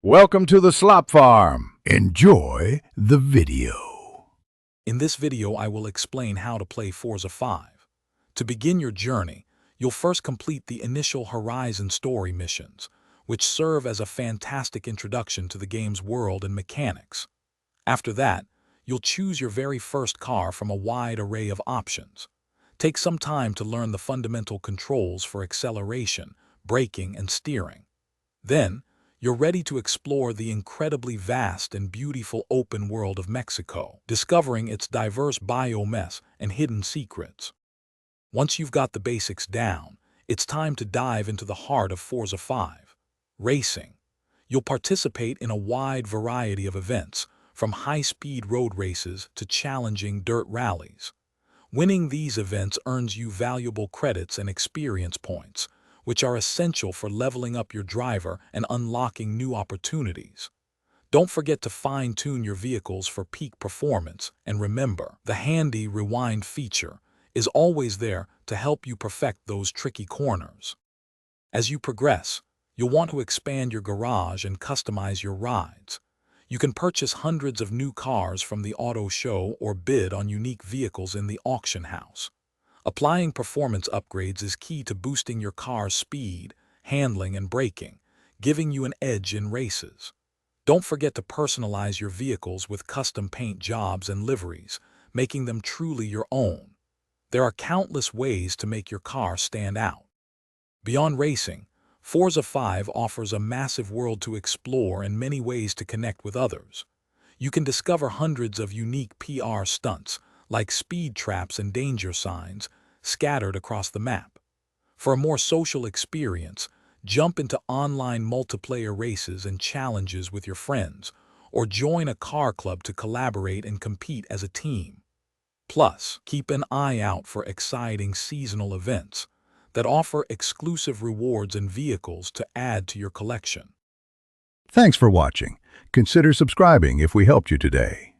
Welcome to the Slop Farm. Enjoy the video. In this video, I will explain how to play Forza 5. To begin your journey, you'll first complete the initial Horizon story missions, which serve as a fantastic introduction to the game's world and mechanics. After that, you'll choose your very first car from a wide array of options. Take some time to learn the fundamental controls for acceleration, braking, and steering. Then, you're ready to explore the incredibly vast and beautiful open world of Mexico, discovering its diverse biomes and hidden secrets. Once you've got the basics down, it's time to dive into the heart of Forza 5, racing. You'll participate in a wide variety of events, from high-speed road races to challenging dirt rallies. Winning these events earns you valuable credits and experience points, which are essential for leveling up your driver and unlocking new opportunities. Don't forget to fine-tune your vehicles for peak performance, and remember, the handy rewind feature is always there to help you perfect those tricky corners. As you progress, you'll want to expand your garage and customize your rides. You can purchase hundreds of new cars from the auto show or bid on unique vehicles in the auction house. Applying performance upgrades is key to boosting your car's speed, handling, and braking, giving you an edge in races. Don't forget to personalize your vehicles with custom paint jobs and liveries, making them truly your own. There are countless ways to make your car stand out. Beyond racing, Forza 5 offers a massive world to explore and many ways to connect with others. You can discover hundreds of unique PR stunts, like speed traps and danger signs, scattered across the map. For a more social experience, jump into online multiplayer races and challenges with your friends, or join a car club to collaborate and compete as a team. Plus, keep an eye out for exciting seasonal events that offer exclusive rewards and vehicles to add to your collection. Thanks for watching. Consider subscribing if we helped you today.